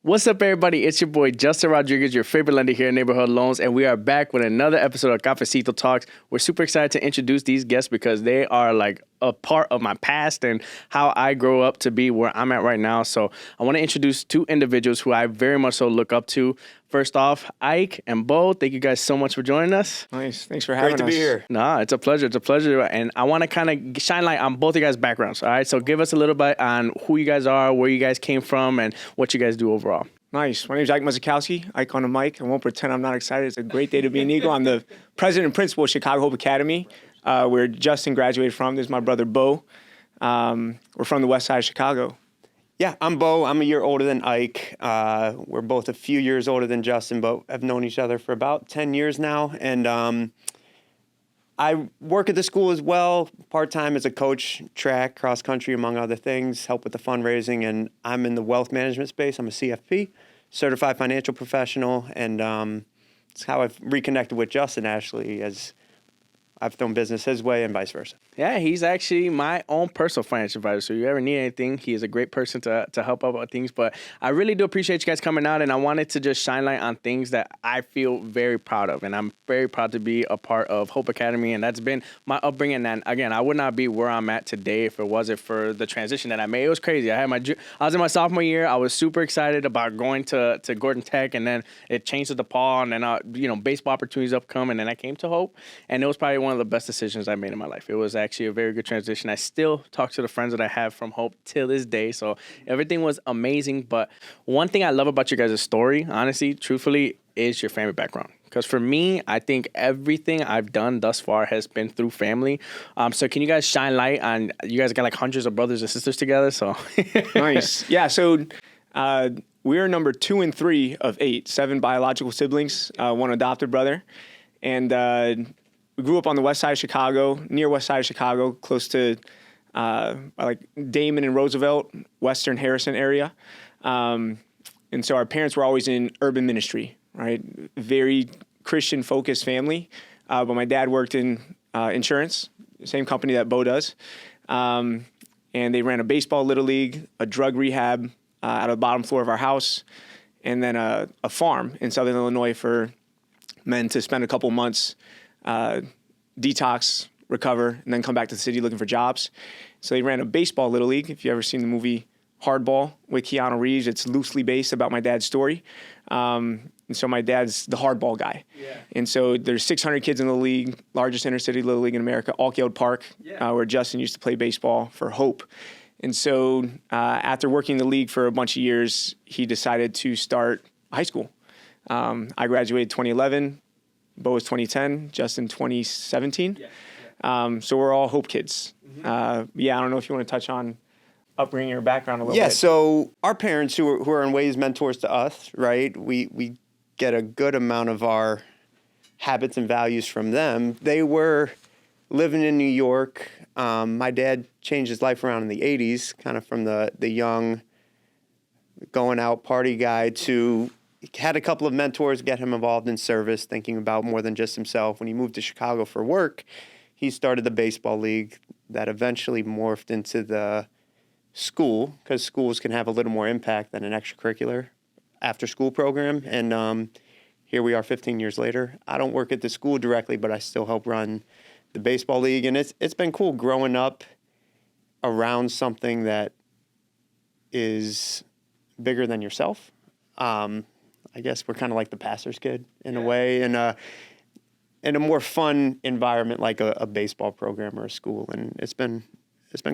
What's up, everybody? It's your boy, Justin Rodriguez, your favorite lender here at Neighborhood Loans, and we are back with another episode of Cafecito Talks. We're super excited to introduce these guests because they are like a part of my past and how I grow up to be where I'm at right now. So I want to introduce two individuals who I very much so look up to. First off, Ike and Bo, thank you guys so much for joining us. Nice. Thanks for having us. Great to be here. Nah, it's a pleasure. It's a pleasure. And I want to kind of shine light on both of you guys' backgrounds. All right. So give us a little bit on who you guys are, where you guys came from, and what you guys do overall. Nice. My name is Ike Muzikowski, Ike on the mic. I won't pretend I'm not excited. It's a great day to be an Eagle. I'm the president and principal of Chicago Hope Academy, where Justin graduated from. This is my brother, Bo. We're from the west side of Chicago. Yeah, I'm Bo. I'm a year older than Ike. We're both a few years older than Justin, but have known each other for about 10 years now. And I work at the school as well, part-time as a coach, track, cross-country, among other things, help with the fundraising. And I'm in the wealth management space. I'm a CFP, certified financial professional. And it's how I've reconnected with Justin, actually, as I've thrown business his way and vice versa. Yeah, he's actually my own personal financial advisor. So if you ever need anything, he is a great person to help out with things. But I really do appreciate you guys coming out, and I wanted to just shine light on things that I feel very proud of. And I'm very proud to be a part of Hope Academy, and that's been my upbringing. And again, I would not be where I'm at today if it wasn't for the transition that I made. It was crazy. I was in my sophomore year. I was super excited about going to Gordon Tech, and then it changed to DePaul, and then baseball opportunities upcoming, and then I came to Hope, and it was probably one of the best decisions I made in my life. It was actually a very good transition. I still talk to the friends that I have from Hope till this day, so everything was amazing. But one thing I love about you guys' story, honestly, truthfully, is your family background. Because for me, I think everything I've done thus far has been through family. So can you guys shine light on, you guys got like hundreds of brothers and sisters together, so. Nice. Yeah, so we're number 2 and 3 of 8, 7 biological siblings, 1 adopted brother. And we grew up on the west side of Chicago, near west side of Chicago, close to like Damon and Roosevelt, Western Harrison area. And so our parents were always in urban ministry, right? Very Christian-focused family. But my dad worked in insurance, same company that Bo does. And they ran a baseball little league, a drug rehab out of the bottom floor of our house, and then a farm in Southern Illinois for men to spend a couple months detox, recover, and then come back to the city looking for jobs. So they ran a baseball little league. If you've ever seen the movie Hardball with Keanu Reeves, it's loosely based about my dad's story. And so my dad's the hardball guy. Yeah. And so there's 600 kids in the league, largest inner city little league in America, Alkield Park, where Justin used to play baseball for Hope. And so after working the league for a bunch of years, he decided to start high school. I graduated 2011. Bo was 2010, Justin 2017. So we're all Hope kids. Mm-hmm. I don't know if you want to touch on upbringing or background a little bit. Yeah, so our parents who are in ways mentors to us, right? We get a good amount of our habits and values from them. They were living in New York. My dad changed his life around in the 80s, kind of from the young going out party guy to had a couple of mentors get him involved in service, thinking about more than just himself. When he moved to Chicago for work, he started the baseball league that eventually morphed into the school, because schools can have a little more impact than an extracurricular after-school program. And here we are 15 years later. I don't work at the school directly, but I still help run the baseball league. And it's been cool growing up around something that is bigger than yourself. I guess we're kind of like the pastor's kid in a way, in a more fun environment like a baseball program or a school, and it's been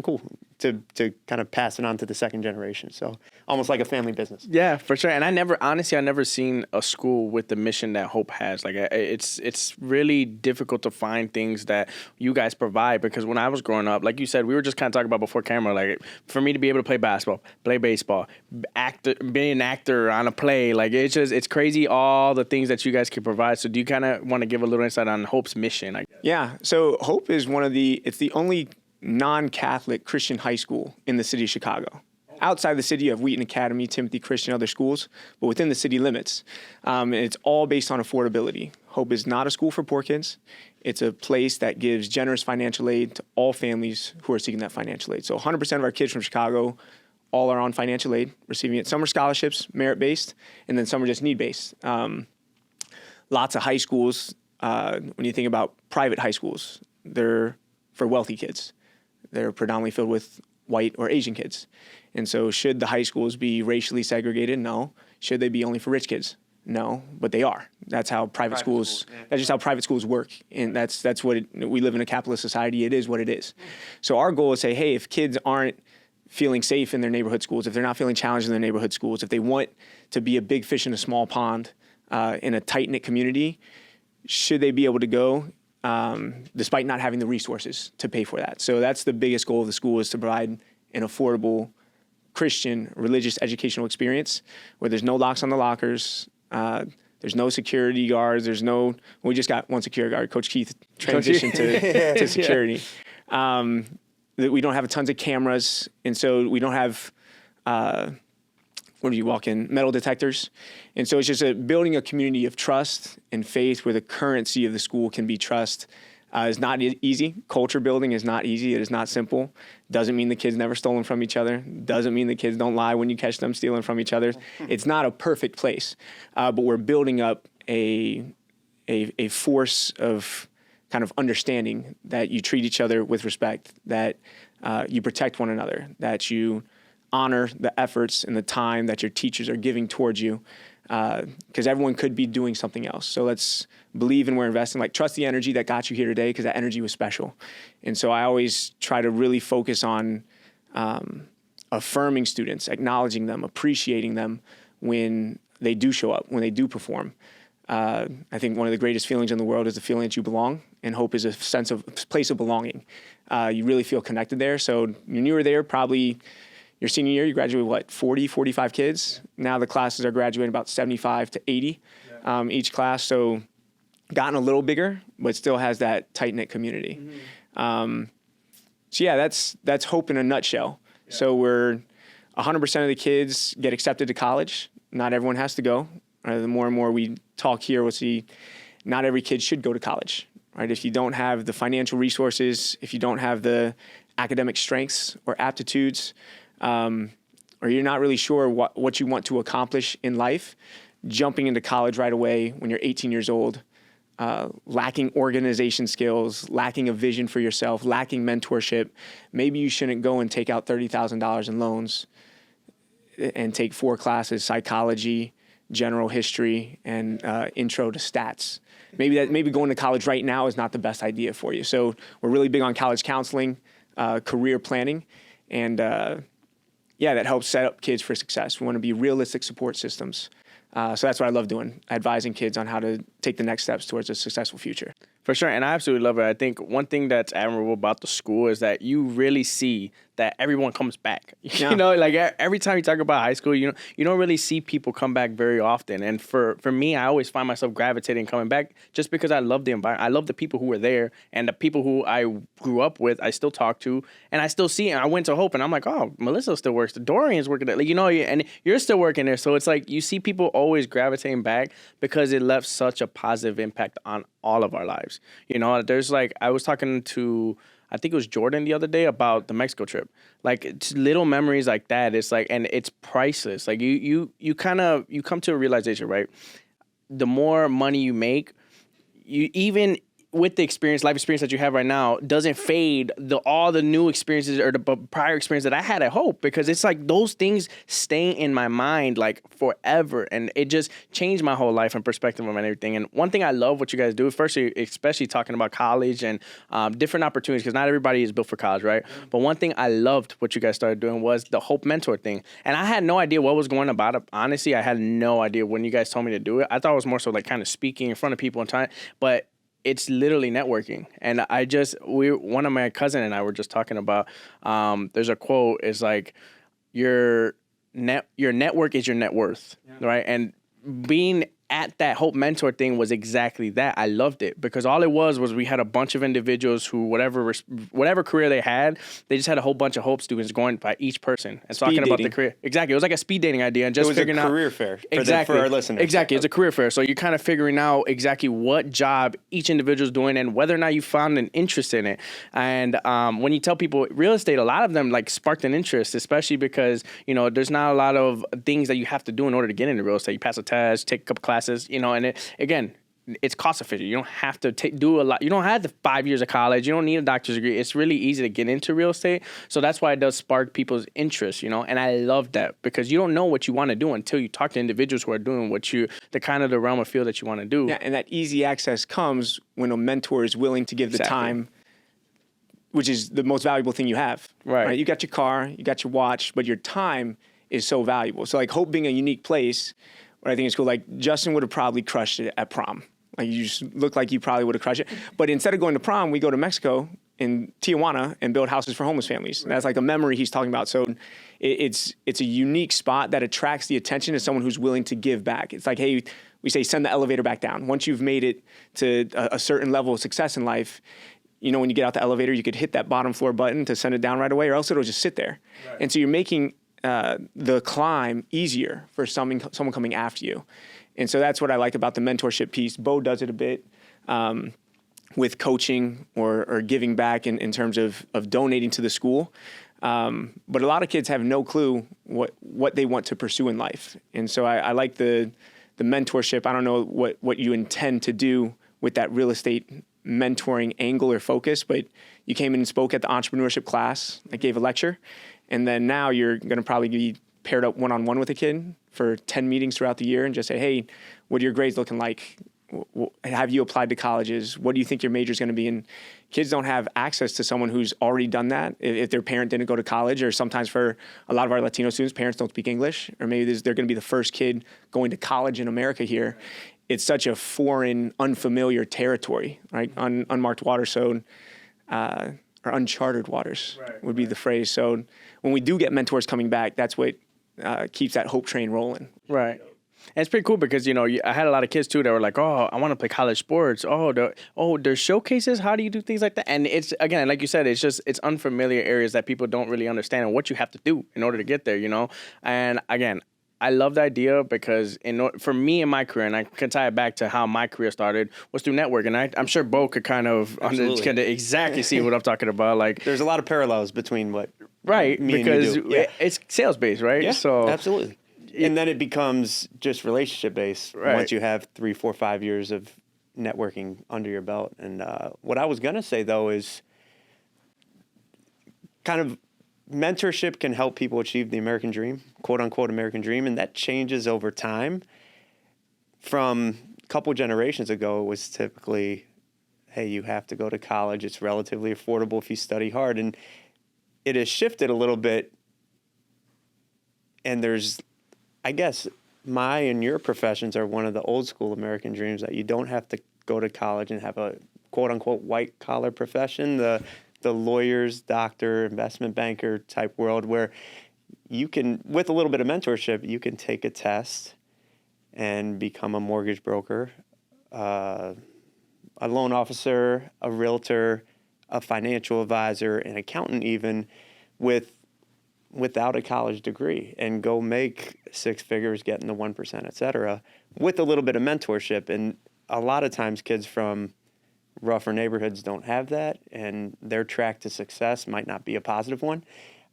cool to kind of pass it on to the second generation. So almost like a family business. Yeah, for sure. And I never seen a school with the mission that Hope has. Like it's really difficult to find things that you guys provide, because when I was growing up, like you said, we were just kind of talking about before camera, like for me to be able to play basketball, play baseball, be an actor on a play, like it's crazy all the things that you guys can provide. So do you kind of want to give a little insight on Hope's mission, I guess? Yeah. So Hope is it's the only non-Catholic Christian high school in the city of Chicago. Outside the city of Wheaton Academy, Timothy Christian, other schools, but within the city limits. And it's all based on affordability. Hope is not a school for poor kids. It's a place that gives generous financial aid to all families who are seeking that financial aid. So 100% of our kids from Chicago all are on financial aid, receiving it. Some are scholarships, merit-based, and then some are just need-based. Lots of high schools, when you think about private high schools, they're for wealthy kids. They're predominantly filled with white or Asian kids. And so should the high schools be racially segregated? No. Should they be only for rich kids? No, but they are. That's how private schools, that's just how private schools work. And that's what we live in a capitalist society. It is what it is. So our goal is say, hey, if kids aren't feeling safe in their neighborhood schools, if they're not feeling challenged in their neighborhood schools, if they want to be a big fish in a small pond in a tight-knit community, should they be able to go despite not having the resources to pay for that? So that's the biggest goal of the school, is to provide an affordable Christian religious educational experience where there's no locks on the lockers. There's no security guards. We just got one security guard. Coach Keith transitioned to security. That we don't have tons of cameras. And so we don't have, you walk in, metal detectors. And so it's just building a community of trust and faith where the currency of the school can be trust. Is not easy. Culture building is not easy. It is not simple. Doesn't mean the kids never stolen from each other. Doesn't mean the kids don't lie when you catch them stealing from each other. It's not a perfect place, but we're building up a force of kind of understanding that you treat each other with respect, that you protect one another, that you honor the efforts and the time that your teachers are giving towards you, because everyone could be doing something else. So let's believe in we're investing, like trust the energy that got you here today, because that energy was special. And so I always try to really focus on affirming students, acknowledging them, appreciating them when they do show up, when they do perform. I think one of the greatest feelings in the world is the feeling that you belong, and hope is a sense of place of belonging. You really feel connected there. So when you were there, probably your senior year, you graduated, 40, 45 kids? Now the classes are graduating about 75 to 80 each class. So gotten a little bigger, but still has that tight-knit community. Mm-hmm. So yeah, that's hope in a nutshell. Yeah. So we're 100% of the kids get accepted to college. Not everyone has to go. The more and more we talk here, we'll see not every kid should go to college. Right? If you don't have the financial resources, if you don't have the academic strengths or aptitudes, or you're not really sure what you want to accomplish in life, jumping into college right away when you're 18 years old, lacking organization skills, lacking a vision for yourself, lacking mentorship, maybe you shouldn't go and take out $30,000 in loans and take 4 classes, psychology, general history, and intro to stats. Maybe going to college right now is not the best idea for you. So we're really big on college counseling, career planning, and that helps set up kids for success. We want to be realistic support systems. So that's what I love doing, advising kids on how to take the next steps towards a successful future. For sure, and I absolutely love it. I think one thing that's admirable about the school is that you really see that everyone comes back. Yeah. You know, like every time you talk about high school, you don't really see people come back very often. And for me, I always find myself gravitating coming back just because I love the environment. I love the people who were there, and the people who I grew up with, I still talk to, and I still see. And I went to Hope, and I'm like, oh, Melissa still works. Dorian's working there, and you're still working there. So it's like you see people always gravitating back because it left such a positive impact on all of our lives. You know, there's I was talking to, I think it was Jordan the other day about the Mexico trip. It's little memories like that. It's and it's priceless. You come to a realization, right? The more money you make, you even with the life experience that you have right now, doesn't fade all the new experiences or the prior experience that I had at Hope, because it's those things stay in my mind forever, and it just changed my whole life and perspective on everything. And one thing I love what you guys do, firstly, especially talking about college and different opportunities, because not everybody is built for college, right? Mm-hmm. But one thing I loved what you guys started doing was the Hope Mentor thing, and I had no idea what was going about it. Honestly, I had no idea when you guys told me to do it. I thought it was more so kind of speaking in front of people and time, but it's literally networking. And one of my cousin and I were just talking about, there's a quote, it's your network is your net worth, yeah. Right? And being at that Hope Mentor thing was exactly that. I loved it because all it was we had a bunch of individuals who whatever career they had, they just had a whole bunch of Hope students going by each person and talking about the career. Exactly. It was like a speed dating idea and just figuring out. It was a career fair Exactly. for our listeners. Exactly. It's a career fair. So you're kind of figuring out exactly what job each individual is doing and whether or not you found an interest in it. And when you tell people real estate, a lot of them like sparked an interest, especially because, you know, there's not a lot of things that you have to do in order to get into real estate. You pass a test, take a couple classes, you know, and it's cost efficient. You don't have to do a lot. You don't have the 5 years of college. You don't need a doctor's degree. It's really easy to get into real estate. So that's why it does spark people's interest, you know, and I love that because you don't know what you want to do until you talk to individuals who are doing the kind of the realm of field that you want to do. Yeah, and that easy access comes when a mentor is willing to give the time, which is the most valuable thing you have. Right? You got your car, you got your watch, but your time is so valuable. So like Hope being a unique place, what I think is cool, like Justin would have probably crushed it at prom. Like you just look like you probably would have crushed it. But instead of going to prom, we go to Mexico in Tijuana and build houses for homeless families. And that's like a memory he's talking about. So it's a unique spot that attracts the attention of someone who's willing to give back. It's like, hey, we say send the elevator back down. Once you've made it to a certain level of success in life, you know, when you get out the elevator, you could hit that bottom floor button to send it down right away, or else it'll just sit there. Right. And so you're making the climb easier for someone coming after you. And so that's what I like about the mentorship piece. Bo does it a bit with coaching or giving back in terms of donating to the school. But a lot of kids have no clue what they want to pursue in life. And so I like the mentorship. I don't know what you intend to do with that real estate mentoring angle or focus, but you came in and spoke at the entrepreneurship class. I gave a lecture. And then now you're going to probably be paired up one-on-one with a kid for 10 meetings throughout the year and just say, hey, what are your grades looking like? Have you applied to colleges? What do you think your major is going to be? And kids don't have access to someone who's already done that. If their parent didn't go to college, or sometimes for a lot of our Latino students, parents don't speak English, or maybe they're going to be the first kid going to college in America here. It's such a foreign, unfamiliar territory, right? Unmarked waters, so or uncharted waters would be the phrase. So when we do get mentors coming back, that's what keeps that hope train rolling. Right. And it's pretty cool because, you know, I had a lot of kids too that were like, oh, I want to play college sports. There's showcases. How do you do things like that? And it's, again, like you said, it's unfamiliar areas that people don't really understand and what you have to do in order to get there, you know? And again, I love the idea because for me in my career, and I can tie it back to how my career started, was through networking. I'm sure Bo could kind of exactly see what I'm talking about. Like, there's a lot of parallels between what me because and you do. It's sales based, right? Yeah, so absolutely. And then it becomes just relationship based once you have 3, 4, 5 years of networking under your belt. And what I was gonna say though is kind of mentorship can help people achieve the American dream, quote unquote American dream, and that changes over time. From a couple generations ago, it was typically, hey, you have to go to college. It's relatively affordable if you study hard. And it has shifted a little bit. And there's, I guess, my and your professions are one of the old school American dreams that you don't have to go to college and have a quote unquote white collar profession. The lawyers, doctor, investment banker type world where you can, with a little bit of mentorship, you can take a test and become a mortgage broker, a loan officer, a realtor, a financial advisor, an accountant even, without a college degree and go make 6 figures, get in the 1%, et cetera, with a little bit of mentorship. And a lot of times kids from rougher neighborhoods don't have that, and their track to success might not be a positive one.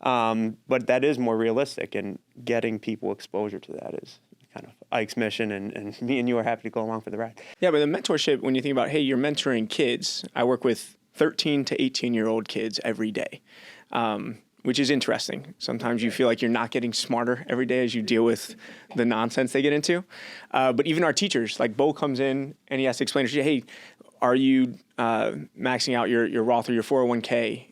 But that is more realistic, and getting people exposure to that is kind of Ike's mission, and me and you are happy to go along for the ride. Yeah, but the mentorship, when you think about, hey, you're mentoring kids, I work with 13 to 18-year-old kids every day, which is interesting. Sometimes you feel like you're not getting smarter every day as you deal with the nonsense they get into. But even our teachers, like Bo comes in and he has to explain to you, hey, are you maxing out your Roth or your 401k?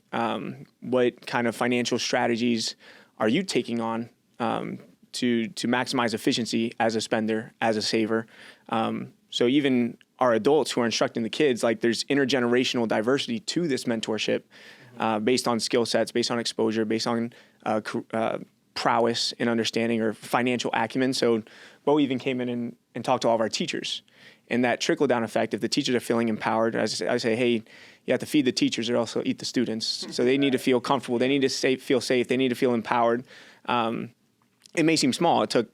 What kind of financial strategies are you taking on to maximize efficiency as a spender, as a saver? So even our adults who are instructing the kids, like there's intergenerational diversity to this mentorship based on skill sets, based on exposure, based on prowess and understanding or financial acumen. So Bo even came in and talk to all of our teachers. And that trickle-down effect, if the teachers are feeling empowered, I say, hey, you have to feed the teachers, or also eat the students. So they need to feel comfortable. They need to feel safe. They need to feel empowered. It may seem small. It took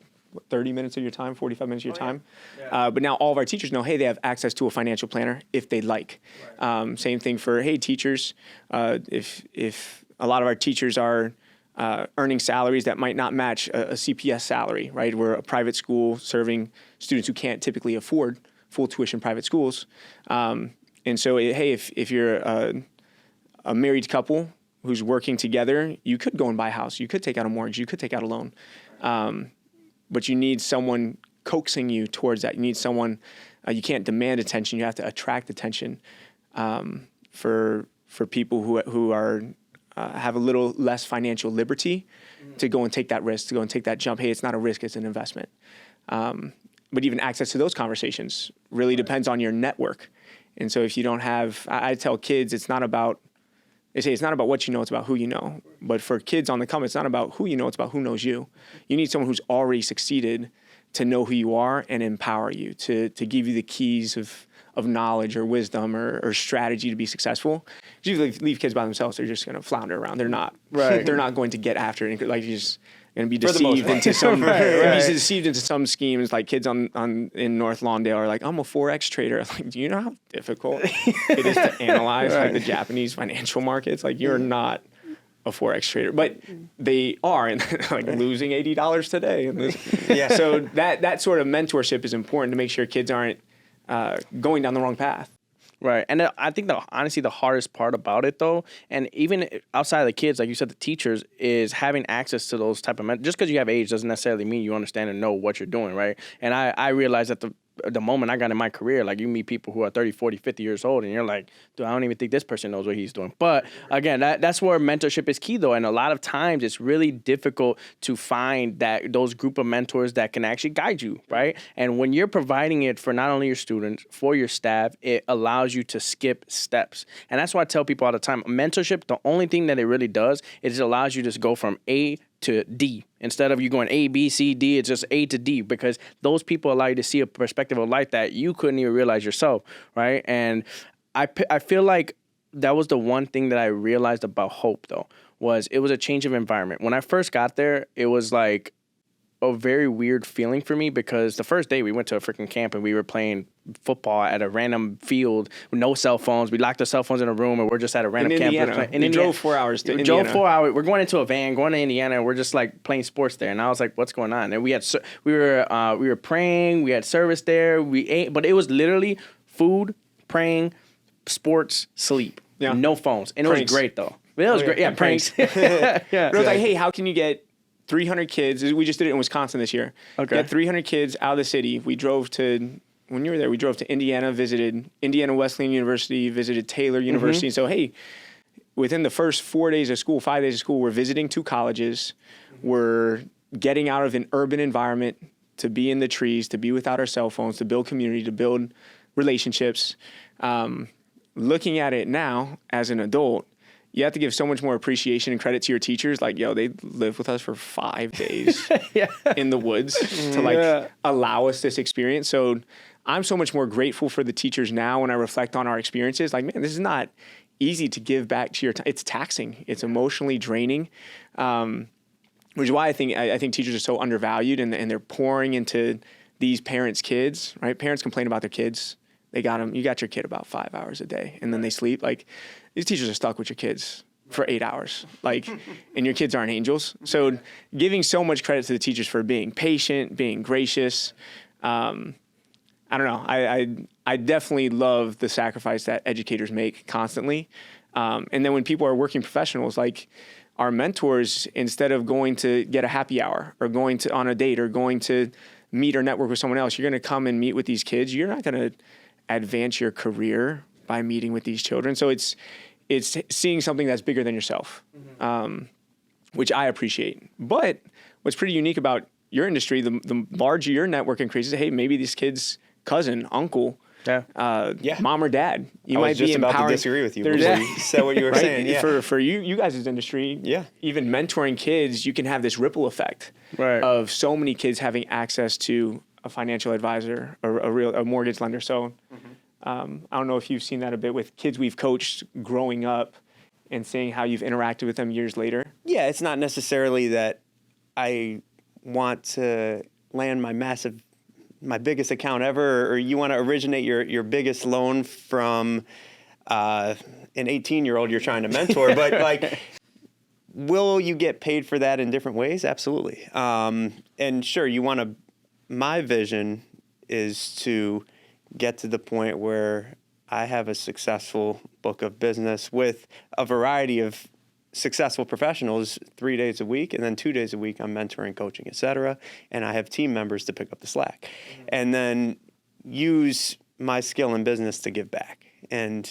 30 minutes of your time, 45 minutes of your time. Yeah. But now all of our teachers know, hey, they have access to a financial planner if they'd like. Right. Same thing for, hey, teachers, if a lot of our teachers are earning salaries that might not match a CPS salary, right? We're a private school serving students who can't typically afford full tuition private schools. And so, hey, if you're a married couple who's working together, you could go and buy a house. You could take out a mortgage. You could take out a loan. But you need someone coaxing you towards that. You need someone, you can't demand attention. You have to attract attention for people who are have a little less financial liberty to go and take that risk, to go and take that jump. Hey, it's not a risk, it's an investment. But even access to those conversations really depends on your network. And so if you don't have, I tell kids, they say it's not about what you know, it's about who you know. But for kids on the come, it's not about who you know, it's about who knows you. You need someone who's already succeeded to know who you are and empower you, to give you the keys of knowledge or wisdom or strategy to be successful. Because if you leave kids by themselves, they're just going to flounder around. They're not. Right. They're not going to get after it. Like, you're just going to be deceived into some deceived into some schemes. Like kids in North Lawndale are like, I'm a Forex trader. Like, do you know how difficult it is to analyze like the Japanese financial markets? Like, you're not a Forex trader, but they are, and like losing $80 today. So that sort of mentorship is important to make sure kids aren't going down the wrong path. Right. And I think honestly, the hardest part about it, though, and even outside of the kids, like you said, the teachers, is having access to those type of just because you have age doesn't necessarily mean you understand and know what you're doing, right? And I realized that the moment I got in my career, like, you meet people who are 30, 40, 50 years old, and you're like, dude, I don't even think this person knows what he's doing. But again, that's where mentorship is key, though. And a lot of times it's really difficult to find those group of mentors that can actually guide you, right? And when you're providing it for not only your students, for your staff, it allows you to skip steps. And that's why I tell people all the time, mentorship, the only thing that it really does is it allows you to just go from A to D. Instead of you going A, B, C, D, it's just A to D, because those people allow you to see a perspective of life that you couldn't even realize yourself, right? And I feel like that was the one thing that I realized about Hope, though, was it was a change of environment. When I first got there, it was like a very weird feeling for me, because the first day we went to a freaking camp and we were playing football at a random field with no cell phones. We locked our cell phones in a room and we're just at a random camp. We drove 4 hours to Indiana. Drove 4 hours. We're going into a van, going to Indiana, and we're just like playing sports there. And I was like, what's going on? And we were praying. We had service there. We ate, but it was literally food, praying, sports, sleep. Yeah. No phones. And pranks. It was great, though. It was great. Yeah, pranks. Yeah. It was like, hey, how can you get 300 kids? We just did it in Wisconsin this year. Okay. Got 300 kids out of the city. We drove to, when you were there, we drove to Indiana, visited Indiana Wesleyan University, visited Taylor University. So, hey, within the first 4 days of school, 5 days of school, we're visiting 2 colleges. We're getting out of an urban environment to be in the trees, to be without our cell phones, to build community, to build relationships. Looking at it now as an adult, you have to give so much more appreciation and credit to your teachers. Like, yo, they lived with us for 5 days in the woods to allow us this experience. So I'm so much more grateful for the teachers now when I reflect on our experiences. Like, man, this is not easy to give back to your time. It's taxing. It's emotionally draining, which is why I think teachers are so undervalued, and they're pouring into these parents' kids, right? Parents complain about their kids. You got your kid about 5 hours a day, and then they sleep. Like, these teachers are stuck with your kids for 8 hours, like, and your kids aren't angels. So giving so much credit to the teachers for being patient, being gracious. I don't know. I definitely love the sacrifice that educators make constantly. And then when people are working professionals, like our mentors, instead of going to get a happy hour or going to on a date or going to meet or network with someone else, you're going to come and meet with these kids. You're not going to advance your career by meeting with these children. So it's seeing something that's bigger than yourself, which I appreciate. But what's pretty unique about your industry, the larger your network increases, hey, maybe this kid's cousin, uncle, mom or dad. You might be empowering. About to disagree with you. You said what you were saying. Yeah. For you guys' industry, even mentoring kids, you can have this ripple effect of so many kids having access to a financial advisor or a mortgage lender. So I don't know if you've seen that a bit with kids we've coached growing up and seeing how you've interacted with them years later. Yeah, it's not necessarily that I want to land my biggest account ever, or you want to originate your biggest loan from an 18-year-old you're trying to mentor, but like, will you get paid for that in different ways? Absolutely. And sure, my vision is to get to the point where I have a successful book of business with a variety of successful professionals 3 days a week, and then 2 days a week I'm mentoring, coaching, et cetera. And I have team members to pick up the slack, and then use my skill in business to give back. And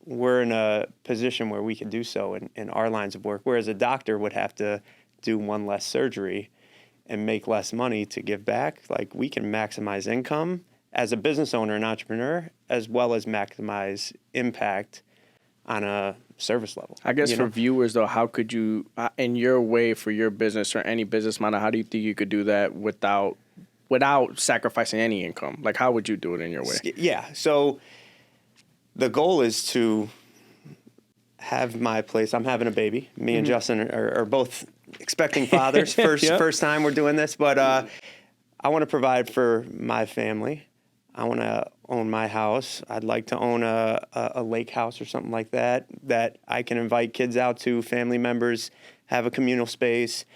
we're in a position where we can do so in our lines of work, whereas a doctor would have to do one less surgery and make less money to give back. Like, we can maximize income as a business owner and entrepreneur, as well as maximize impact on a service level. I guess for viewers, though, how could you, in your way for your business or any business model, how do you think you could do that without sacrificing any income? Like, how would you do it in your way? Yeah. So the goal is to have my place. I'm having a baby. Me and Justin are both expecting fathers. First time we're doing this, but I want to provide for my family. I want to own my house. I'd like to own a lake house or something like that I can invite kids out to, family members, have a communal space.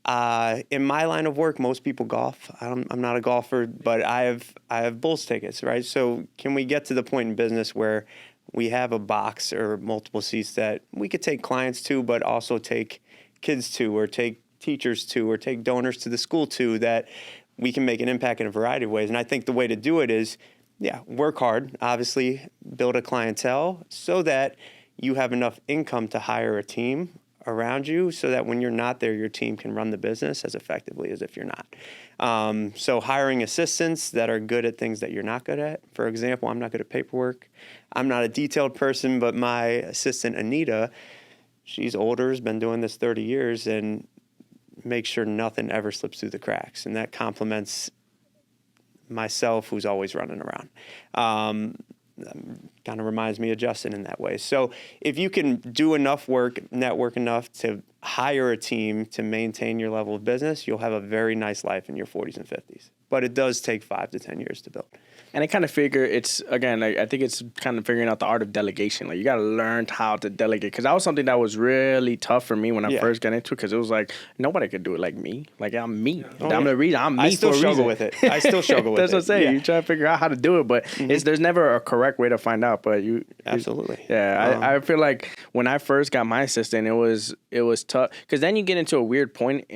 In my line of work, most people golf. I'm not a golfer, but I have Bulls tickets, right? So can we get to the point in business where we have a box or multiple seats that we could take clients to, but also take kids to, or take teachers to, or take donors to the school to, that we can make an impact in a variety of ways. And I think the way to do it is, work hard, obviously, build a clientele so that you have enough income to hire a team around you, so that when you're not there, your team can run the business as effectively as if you're not. So hiring assistants that are good at things that you're not good at. For example, I'm not good at paperwork. I'm not a detailed person, but my assistant, Anita, she's older, has been doing this 30 years, and makes sure nothing ever slips through the cracks. And that complements myself, who's always running around. Kind of reminds me of Justin in that way. So if you can do enough work, network enough to hire a team to maintain your level of business, you'll have a very nice life in your 40s and 50s. But it does take 5 to 10 years to build. And I kind of figure it's, again, I think it's kind of figuring out the art of delegation. Like, you got to learn how to delegate. Because that was something that was really tough for me when I first got into it. Because it was like, nobody could do it like me. Like, I'm me. I'm the reason. I'm me. I still struggle with it. I still struggle with it. That's what I'm saying. You try to figure out how to do it. But there's never a correct way to find out. But Absolutely. I feel like when I first got my assistant, it was tough. Because then you get into a weird point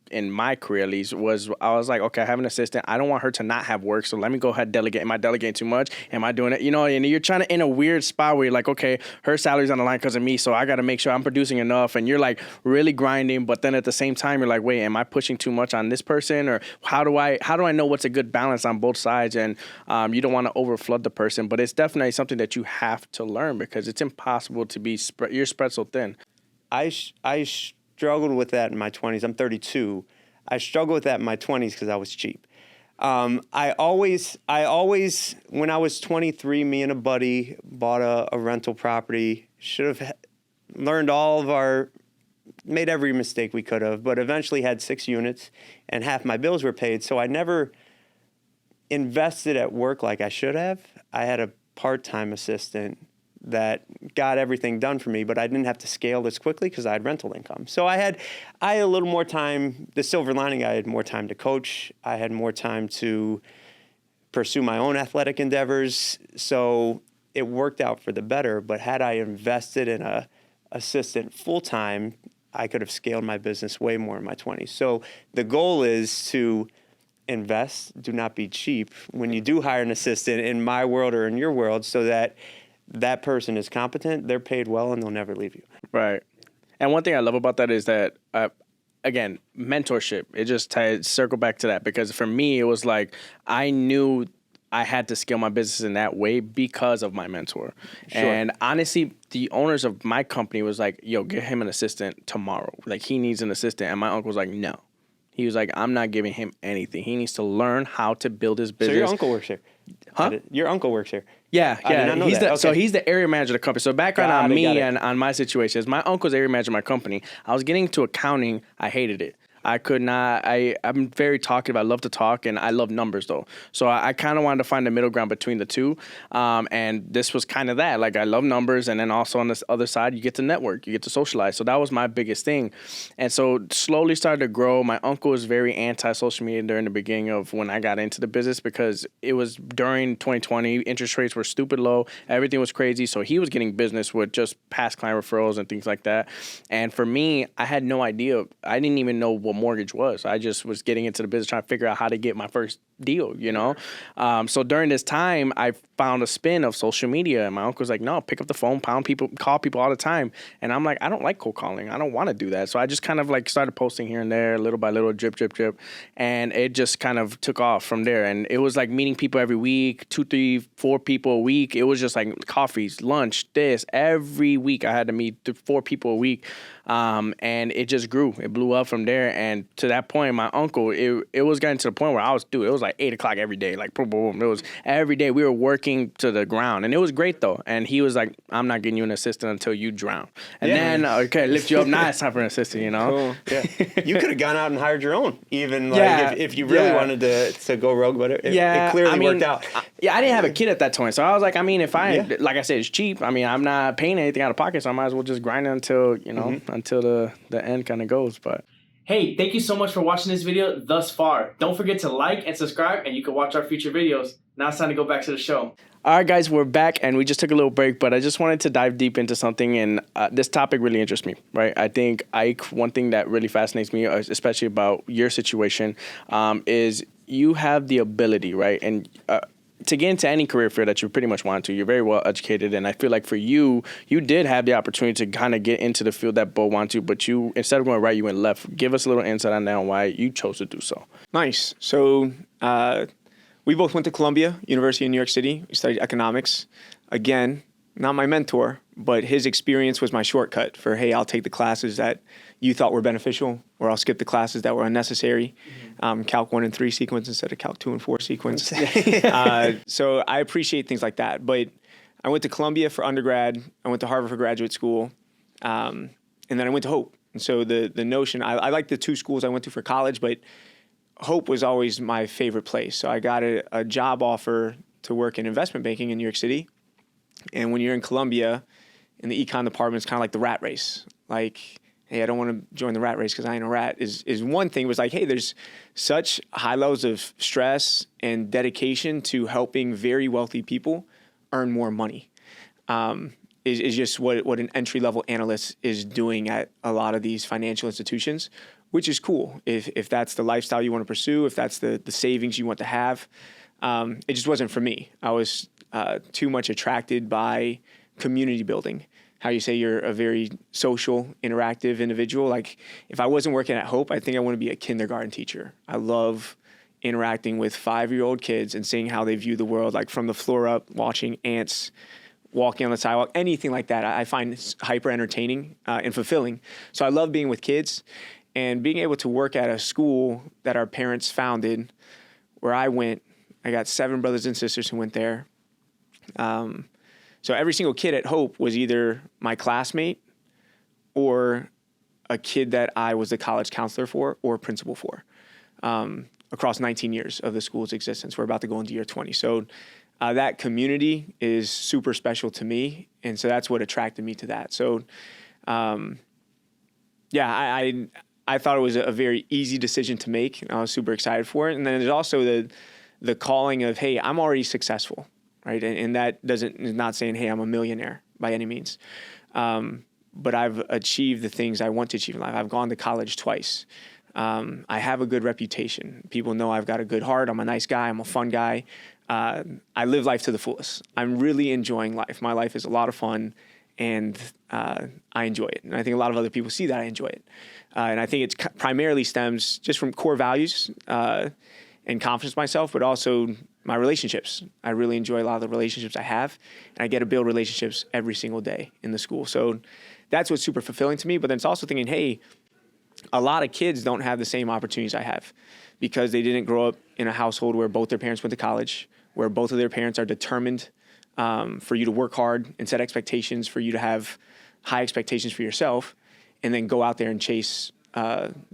in my career, at least, I was like, okay, I have an assistant. I don't want her to not have work, so let me go ahead and delegate. Am I delegating too much? Am I doing it? And you're trying to, in a weird spot where you're like, okay, her salary's on the line because of me, so I got to make sure I'm producing enough. And you're like really grinding, but then at the same time, you're like, wait, am I pushing too much on this person? Or how do I know what's a good balance on both sides? And you don't want to overflood the person, but it's definitely something that you have to learn, because it's impossible to be you're spread so thin. I struggled with that in my 20s. I'm 32. I struggled with that in my 20s because I was cheap. I always, when I was 23, me and a buddy bought a rental property. Should have learned made every mistake we could have, but eventually had 6 units, and half my bills were paid. So I never invested at work like I should have. I had a part-time assistant that got everything done for me, but I didn't have to scale this quickly because I had rental income. So I had a little more time. The silver lining, I had more time to coach. I had more time to pursue my own athletic endeavors. So it worked out for the better. But had I invested in a assistant full-time, I could have scaled my business way more in my 20s. So the goal is to invest, do not be cheap when you do hire an assistant, in my world or in your world, so that person is competent, they're paid well, and they'll never leave you. Right. And one thing I love about that is that, again, mentorship. It just circle back to that, because for me, it was like I knew I had to scale my business in that way because of my mentor. Sure. And honestly, the owners of my company was like, yo, get him an assistant tomorrow. Like, he needs an assistant. And my uncle was like, no. He was like, I'm not giving him anything. He needs to learn how to build his business. So your uncle works here? Huh? Your uncle works here? Yeah. I did not know He's that. So Okay. he's the area manager of the company. So background Got on it, me got it. and on my situation is my uncle's area manager of my company. I was getting into accounting. I hated it. I could not. I'm very talkative. I love to talk, and I love numbers though. So I kind of wanted to find a middle ground between the two. And this was kind of that. Like I love numbers, and then also on this other side, you get to network, you get to socialize. So that was my biggest thing. And so slowly started to grow. My uncle was very anti-social media during the beginning of when I got into the business because it was during 2020. Interest rates were stupid low. Everything was crazy. So he was getting business with just past client referrals and things like that. And for me, I had no idea. I didn't even know what mortgage was. I just was getting into the business trying to figure out how to get my first deal, you know? So during this time, I found a spin of social media, and my uncle was like, no, pick up the phone, pound people, call people all the time. And I'm like, I don't like cold calling. I don't want to do that. So I just kind of like started posting here and there, little by little, drip, drip, drip. And it just kind of took off from there. And it was like meeting people every week, 2, 3, 4 people a week. It was just like coffees, lunch, this. Every week I had to meet 4 people a week. And it just grew. It blew up from there. And to that point, my uncle, it was getting to the point where it was like 8 o'clock every day, like boom, boom, boom. It was every day we were working to the ground, and it was great though. And he was like, I'm not getting you an assistant until you drown. And then, okay, lift you up. Now it's time for an assistant, you know? Cool. Yeah. You could have gone out and hired your own, even like if you really wanted to go rogue, but it clearly worked out. I didn't have a kid at that point. So I was like, I mean, if like I said, it's cheap. I mean, I'm not paying anything out of pocket, so I might as well just grind it until, you know, until the end kind of goes. But hey, thank you so much for watching this video thus far. Don't forget to like and subscribe, and you can watch our future videos. Now it's time to go back to the show. All right, guys, we're back, and we just took a little break, but I just wanted to dive deep into something, and this topic really interests me, right? I think, Ike, one thing that really fascinates me, especially about your situation, is you have the ability, right? And to get into any career field that you pretty much want to, you're very well educated, and I feel like for you, you did have the opportunity to kind of get into the field that both want to, but you, instead of going right, you went left. Give us a little insight on that and why you chose to do so. Nice. So we both went to Columbia University in New York City. We studied economics. Again, not my mentor, but his experience was my shortcut for, hey, I'll take the classes that you thought were beneficial, or I'll skip the classes that were unnecessary. Calc 1 and 3 sequence instead of Calc 2 and 4 sequence. So I appreciate things like that. But I went to Columbia for undergrad. I went to Harvard for graduate school. And then I went to Hope. And so the notion, I like the 2 schools I went to for college, but Hope was always my favorite place. So I got a job offer to work in investment banking in New York City. And when you're in Columbia, in the econ department, it's kind of like the rat race. Like, hey, I don't want to join the rat race because I ain't a rat is one thing. It was like, hey, there's such high levels of stress and dedication to helping very wealthy people earn more money. Is just what an entry-level analyst is doing at a lot of these financial institutions, which is cool. If that's the lifestyle you want to pursue, if that's the savings you want to have, it just wasn't for me. I was too much attracted by community building. How you say you're a very social, interactive individual. Like if I wasn't working at Hope, I think I want to be a kindergarten teacher. I love interacting with 5-year-old kids and seeing how they view the world, like from the floor up, watching ants walking on the sidewalk, anything like that. I find hyper entertaining and fulfilling. So I love being with kids and being able to work at a school that our parents founded where I went. I got 7 brothers and sisters who went there. So every single kid at Hope was either my classmate or a kid that I was the college counselor for or principal for across 19 years of the school's existence. We're about to go into year 20. So that community is super special to me. And so that's what attracted me to that. So, I thought it was a very easy decision to make. I was super excited for it. And then there's also the calling of, hey, I'm already successful. Right. And that is not saying, hey, I'm a millionaire by any means. But I've achieved the things I want to achieve in life. I've gone to college twice. I have a good reputation. People know I've got a good heart. I'm a nice guy. I'm a fun guy. I live life to the fullest. I'm really enjoying life. My life is a lot of fun, and I enjoy it. And I think a lot of other people see that I enjoy it. And I think it primarily stems just from core values and confidence in myself, but also my relationships. I really enjoy a lot of the relationships I have, and I get to build relationships every single day in the school. So that's what's super fulfilling to me. But then it's also thinking, hey, a lot of kids don't have the same opportunities I have because they didn't grow up in a household where both their parents went to college, where both of their parents are determined for you to work hard and set expectations, for you to have high expectations for yourself, and then go out there and chase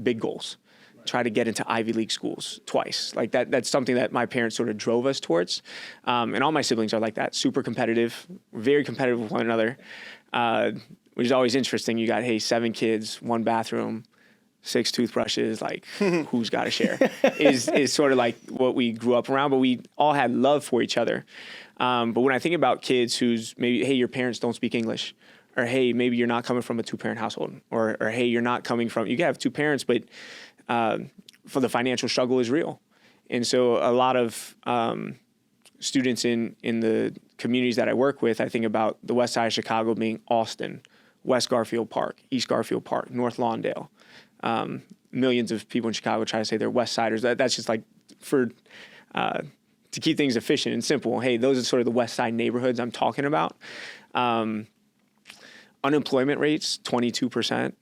big goals. Try to get into Ivy League schools twice. Like that's something that my parents sort of drove us towards. And all my siblings are like that, super competitive, very competitive with one another, which is always interesting. You got, 7 kids, 1 bathroom, 6 toothbrushes, like who's got to share is sort of like what we grew up around, but we all had love for each other. But when I think about kids who's maybe, hey, your parents don't speak English, or hey, maybe you're not coming from a 2-parent household, or hey, you're not coming from, you can have 2 parents, but for the financial struggle is real. And so a lot of students in the communities that I work with, I think about the west side of Chicago being Austin, West Garfield Park, East Garfield Park, North Lawndale. Millions of people in Chicago try to say they're West Siders. That's just like for to keep things efficient and simple. Hey, those are sort of the West Side neighborhoods I'm talking about. Unemployment rates, 22%.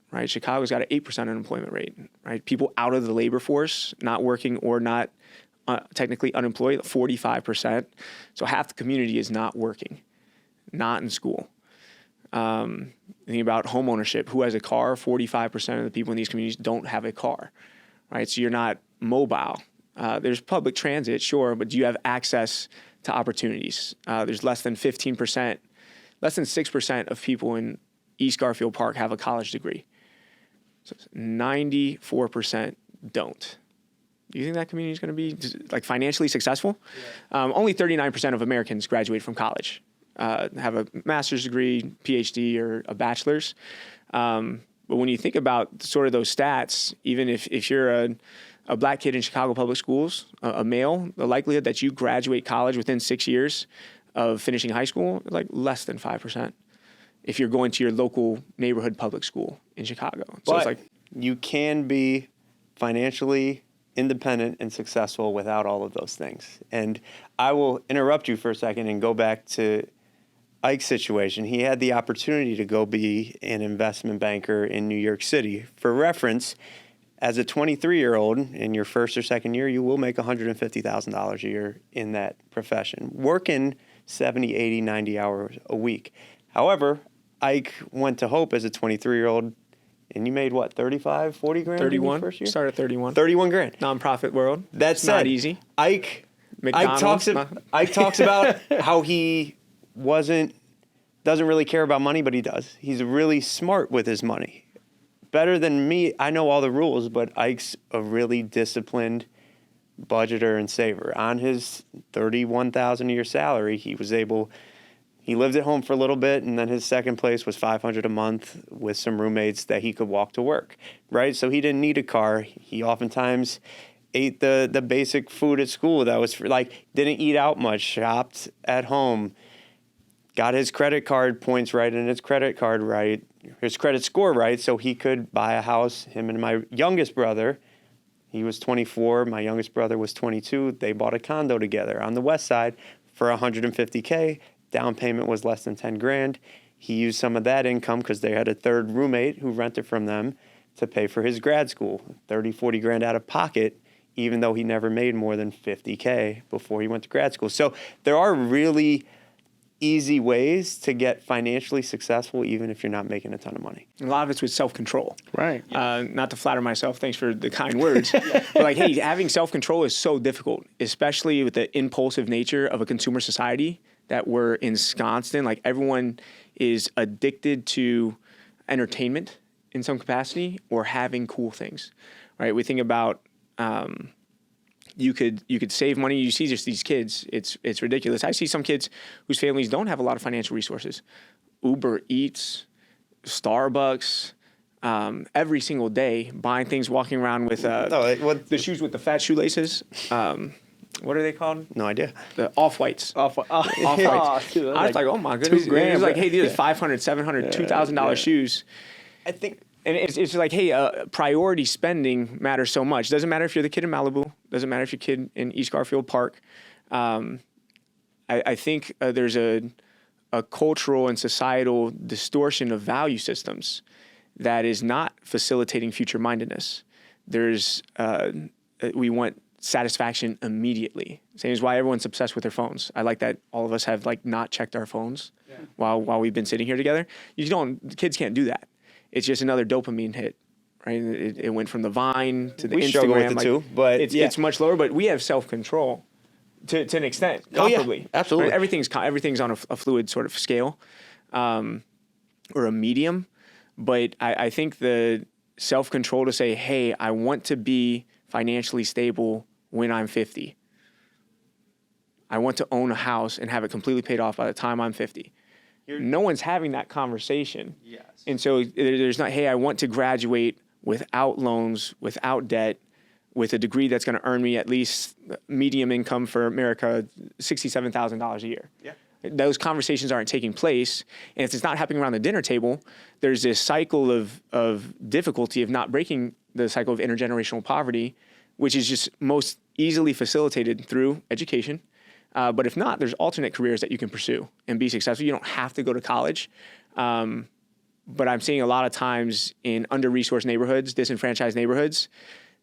Right, Chicago's got an 8% unemployment rate. Right, people out of the labor force, not working or not technically unemployed, 45%. So half the community is not working, not in school. Thinking about home ownership, who has a car? 45% of the people in these communities don't have a car. Right, so you're not mobile. There's public transit, sure, but do you have access to opportunities? There's less than 15%, less than 6% of people in East Garfield Park have a college degree. So 94% don't. Do you think that community is going to be like financially successful? Yeah. Only 39% of Americans graduate from college, have a master's degree, PhD, or a bachelor's. But when you think about sort of those stats, even if you're a black kid in Chicago public schools, a male, the likelihood that you graduate college within 6 years of finishing high school is like less than 5%. If you're going to your local neighborhood public school in Chicago. So but it's like you can be financially independent and successful without all of those things. And I will interrupt you for a second and go back to Ike's situation. He had the opportunity to go be an investment banker in New York City. For reference, as a 23-year-old in your first or second year, you will make $150,000 a year in that profession, working 70, 80, 90 hours a week. However, Ike went to Hope as a 23-year-old, and you made what, 35, 40 grand 31. in your first year? Started 31. 31 grand. Nonprofit world. That's not easy. Ike McDonald's. Ike talks about how he doesn't really care about money, but he does. He's really smart with his money. Better than me. I know all the rules, but Ike's a really disciplined budgeter and saver. On his $31,000 a year salary, he lived at home for a little bit, and then his second place was $500 a month with some roommates that he could walk to work, right? So he didn't need a car. He oftentimes ate the basic food at school that was didn't eat out much, shopped at home, got his credit card points right and his credit score right, so he could buy a house. Him and my youngest brother, he was 24, my youngest brother was 22. They bought a condo together on the west side for $150K. Down payment was less than 10 grand. He used some of that income because they had a third roommate who rented from them to pay for his grad school, 30, 40 grand out of pocket, even though he never made more than 50K before he went to grad school. So there are really easy ways to get financially successful, even if you're not making a ton of money. A lot of it's with self-control. Right. Not to flatter myself, thanks for the kind words. But hey, having self-control is so difficult, especially with the impulsive nature of a consumer society that we're ensconced in. Like everyone is addicted to entertainment in some capacity or having cool things, right? We think about you could save money. You see just these kids. It's ridiculous. I see some kids whose families don't have a lot of financial resources. Uber Eats, Starbucks, every single day buying things, walking around with the shoes with the fat shoelaces. What are they called? No idea. The Off-Whites. Off-Whites. Dude, I was like, oh my goodness. $2,000. It was like, hey, these are $500, $700, $2,000 shoes. I think... And it's like, hey, priority spending matters so much. Doesn't matter if you're the kid in Malibu. Doesn't matter if you're a kid in East Garfield Park. I think there's a cultural and societal distortion of value systems that is not facilitating future mindedness. We want satisfaction immediately. Same as why everyone's obsessed with their phones. I like that all of us have like not checked our phones while we've been sitting here together. Kids can't do that. It's just another dopamine hit, right? It went from the Vine to the we Instagram. Struggle with it too, but it's much lower, but we have self-control to an extent, comfortably. Oh, yeah, absolutely. Right? Everything's on a fluid sort of scale, or a medium. But I think the self-control to say, hey, I want to be financially stable when I'm 50. I want to own a house and have it completely paid off by the time I'm 50. No one's having that conversation. Yes. And so there's not, hey, I want to graduate without loans, without debt, with a degree that's going to earn me at least medium income for America, $67,000 a year. Yeah. Those conversations aren't taking place. And if it's not happening around the dinner table, there's this cycle of difficulty of not breaking the cycle of intergenerational poverty, which is just most easily facilitated through education. But if not, there's alternate careers that you can pursue and be successful. You don't have to go to college. But I'm seeing a lot of times in under-resourced neighborhoods, disenfranchised neighborhoods,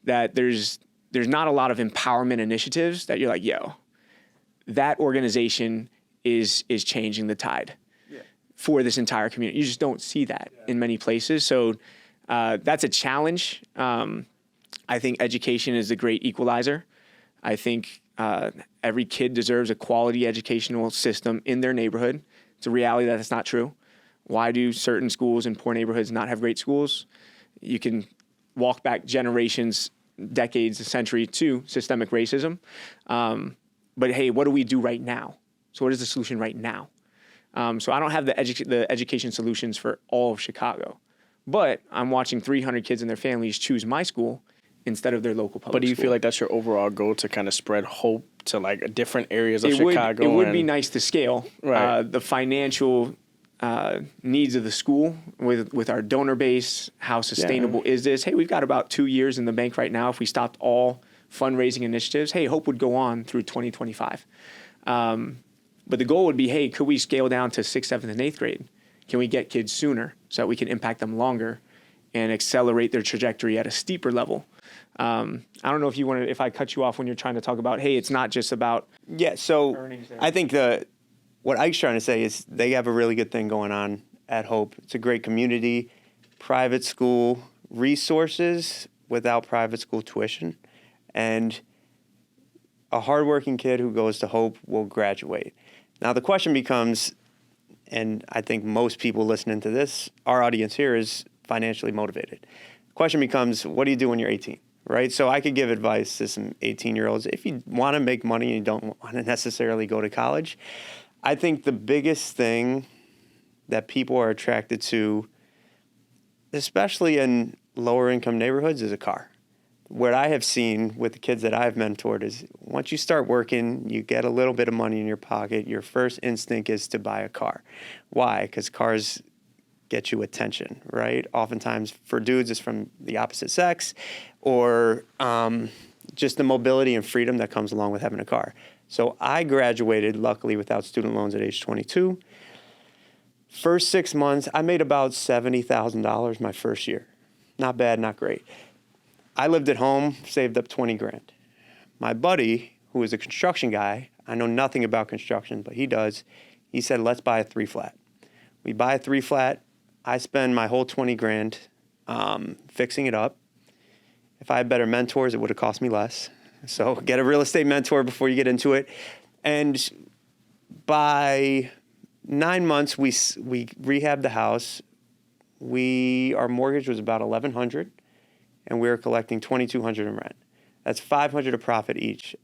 that there's not a lot of empowerment initiatives that you're like, yo, that organization is changing the tide for this entire community. You just don't see that in many places. So that's a challenge. I think education is the great equalizer. I think every kid deserves a quality educational system in their neighborhood. It's a reality that it's not true. Why do certain schools in poor neighborhoods not have great schools? You can walk back generations, decades, a century to systemic racism. But hey, what do we do right now? So what is the solution right now? So I don't have the education solutions for all of Chicago, but I'm watching 300 kids and their families choose my school instead of their local public school. But do you feel like that's your overall goal, to kind of spread hope to like different areas of Chicago? It would be nice to scale. Right. The financial needs of the school with our donor base. How sustainable is this? Hey, we've got about 2 years in the bank right now. If we stopped all fundraising initiatives, hey, hope would go on through 2025. But the goal would be, hey, could we scale down to 6th, 7th, and 8th grade? Can we get kids sooner so that we can impact them longer and accelerate their trajectory at a steeper level? I don't know if I cut you off when you're trying to talk about, hey, it's not just about so earnings there. I think what Ike's trying to say is they have a really good thing going on at Hope. It's a great community, private school resources without private school tuition, and a hardworking kid who goes to Hope will graduate. Now the question becomes, and I think most people listening to this, our audience here is financially motivated. The question becomes, what do you do when you're 18, right? So I could give advice to some 18-year-olds. If you want to make money and you don't want to necessarily go to college, I think the biggest thing that people are attracted to, especially in lower income neighborhoods, is a car. What I have seen with the kids that I've mentored is once you start working, you get a little bit of money in your pocket, your first instinct is to buy a car. Why? Because cars get you attention, right? Oftentimes for dudes, it's from the opposite sex, or just the mobility and freedom that comes along with having a car. So I graduated, luckily, without student loans at age 22. First 6 months, I made about $70,000 my first year. Not bad, not great. I lived at home, saved up 20 grand. My buddy, who is a construction guy, I know nothing about construction, but he does, he said, let's buy a 3-flat. We buy a 3-flat. I spend my whole 20 grand fixing it up. If I had better mentors, it would have cost me less. So get a real estate mentor before you get into it. And by 9 months, we rehabbed the house. Our mortgage was about $1,100, and we were collecting $2,200 in rent. That's $500 of profit each.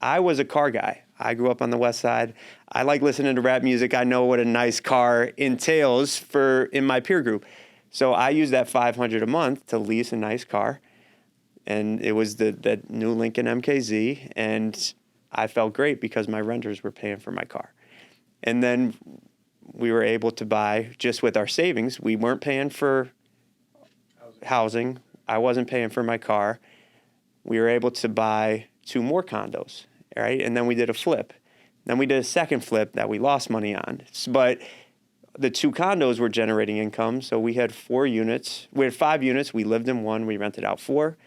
I was a car guy. I grew up on the West Side. I like listening to rap music. I know what a nice car entails in my peer group. So I used that $500 a month to lease a nice car. And it was that new Lincoln MKZ, and I felt great because my renters were paying for my car. And then we were able to buy, just with our savings, we weren't paying for housing. I wasn't paying for my car. We were able to buy 2 more condos, right? And then we did a flip. Then we did a second flip that we lost money on. But the 2 condos were generating income. So we had 4 units. We had 5 units. We lived in 1. We rented out 4.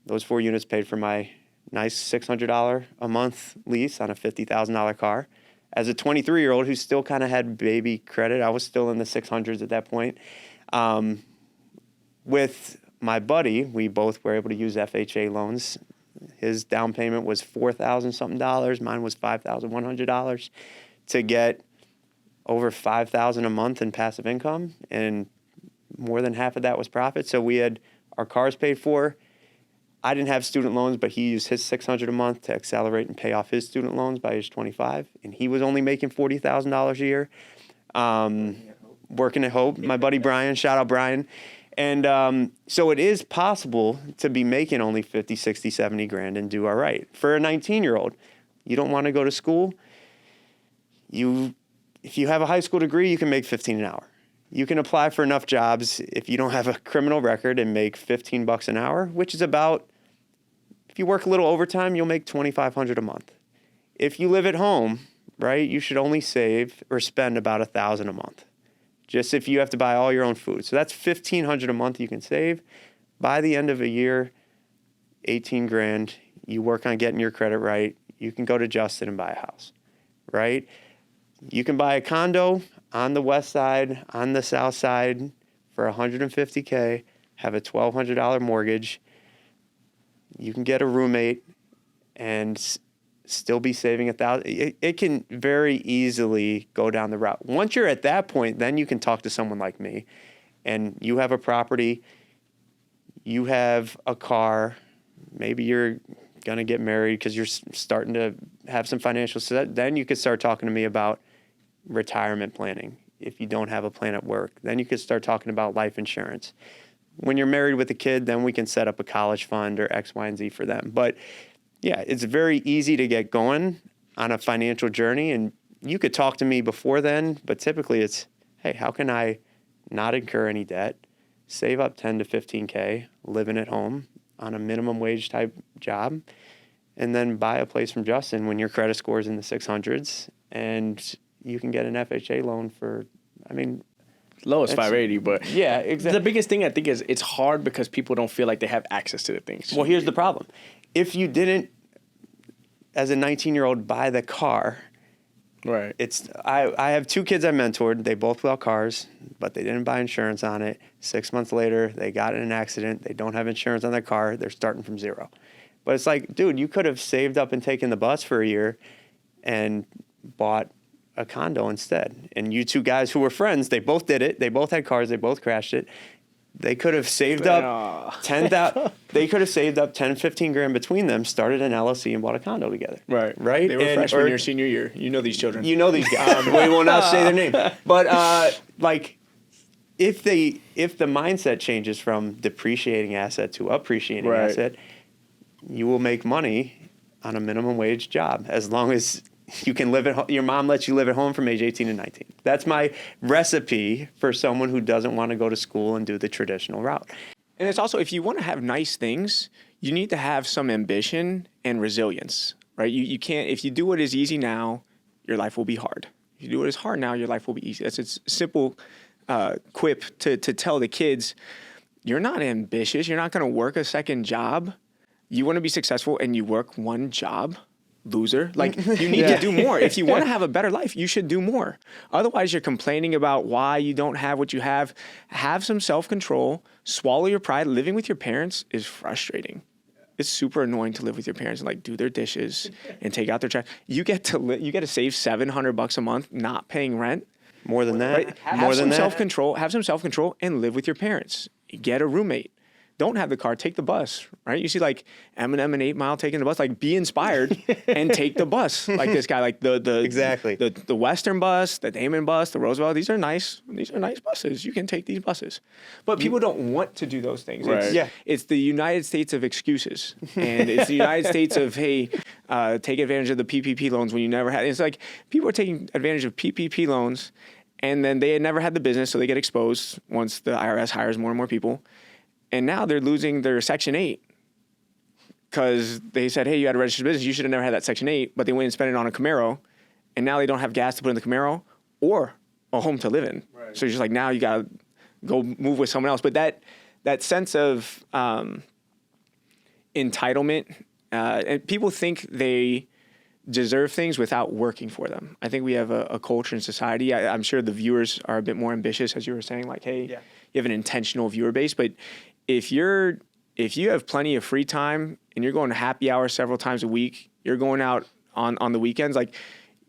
Those 4 units paid for my nice $600 a month lease on a $50,000 car. As a 23-year-old who still kind of had baby credit, I was still in the 600s at that point. With my buddy, we both were able to use FHA loans. His down payment was $4,000 something dollars. Mine was $5,100 to get over $5,000 a month in passive income, and more than half of that was profit. So we had our cars paid for. I didn't have student loans, but he used his $600 a month to accelerate and pay off his student loans by age 25, and he was only making $40,000 a year. Working at Hope, my buddy Brian, shout out Brian. And so it is possible to be making only 50, 60, 70 grand and do all right. For a 19-year-old, you don't want to go to school. If you have a high school degree, you can make $15 an hour. You can apply for enough jobs if you don't have a criminal record and make $15 an hour, which is about, if you work a little overtime, you'll make $2,500 a month. If you live at home, right, you should only save or spend about $1,000 a month. Just if you have to buy all your own food. So that's $1,500 a month you can save. By the end of a year, 18 grand, you work on getting your credit right, you can go to Justin and buy a house, right? You can buy a condo on the west side, on the south side for $150K, have a $1,200 mortgage. You can get a roommate and still be saving $1,000. It can very easily go down the route. Once you're at that point, then you can talk to someone like me, and you have a property, you have a car, maybe you're going to get married because you're starting to have some financial, so then you could start talking to me about retirement planning. If you don't have a plan at work, then you could start talking about life insurance. When you're married with a kid, then we can set up a college fund or X, Y, and Z for them. But yeah, it's very easy to get going on a financial journey, and you could talk to me before then, but typically it's, hey, how can I not incur any debt, save up 10 to 15K, living at home on a minimum wage type job, and then buy a place from Justin when your credit score is in the 600s, and you can get an FHA loan for, low as 580, but yeah, exactly. The biggest thing I think is it's hard because people don't feel like they have access to the things. Well, here's the problem. If you didn't, as a 19-year-old, buy the car, right? I have 2 kids I mentored. They both bought cars, but they didn't buy insurance on it. 6 months later, they got in an accident. They don't have insurance on their car. They're starting from zero. But it's like, dude, you could have saved up and taken the bus for a year and bought a condo instead. And you 2 guys who were friends, they both did it. They both had cars. They both crashed it. They could have saved up 10,000. They could have saved up 10, 15 grand between them, started an LLC, and bought a condo together. Right. They were freshmen your senior year. You know these children. You know these guys. We will not say their name. But if the mindset changes from depreciating asset to appreciating asset, you will make money on a minimum wage job as long as you can live at home. Your mom lets you live at home from age 18 to 19. That's my recipe for someone who doesn't want to go to school and do the traditional route. And it's also, if you want to have nice things, you need to have some ambition and resilience, right? You can't, if you do what is easy now, your life will be hard. If you do what is hard now, your life will be easy. That's a simple quip to tell the kids, you're not ambitious. You're not going to work a second job. You want to be successful and you work one job. Loser. Like, you need to do more. If you want to have a better life, you should do more. Otherwise, you're complaining about why you don't have what you have. Have some self-control. Swallow your pride. Living with your parents is frustrating. It's super annoying to live with your parents and do their dishes and take out their trash. You get to save $700 a month not paying rent. More than that. Right? Have some self-control and live with your parents. Get a roommate. Don't have the car, take the bus, right? You see Eminem and 8 Mile taking the bus, be inspired and take the bus. Like this guy, exactly the Western bus, the Damon bus, the Roosevelt. These are nice buses. You can take these buses. But people don't want to do those things. Right. It's the United States of excuses. And it's the United States of, hey, take advantage of the PPP loans when you never had. It's like people are taking advantage of PPP loans and then they had never had the business, so they get exposed once the IRS hires more and more people. And now they're losing their Section 8 because they said, hey, you had a registered business. You should have never had that Section 8. But they went and spent it on a Camaro. And now they don't have gas to put in the Camaro or a home to live in. Right. So you're just like, now you got to go move with someone else. But that sense of entitlement, and people think they deserve things without working for them. I think we have a culture in society. I'm sure the viewers are a bit more ambitious, as you were saying, like, hey, you have an intentional viewer base. But if you have plenty of free time and you're going to happy hour several times a week, you're going out on the weekends, like,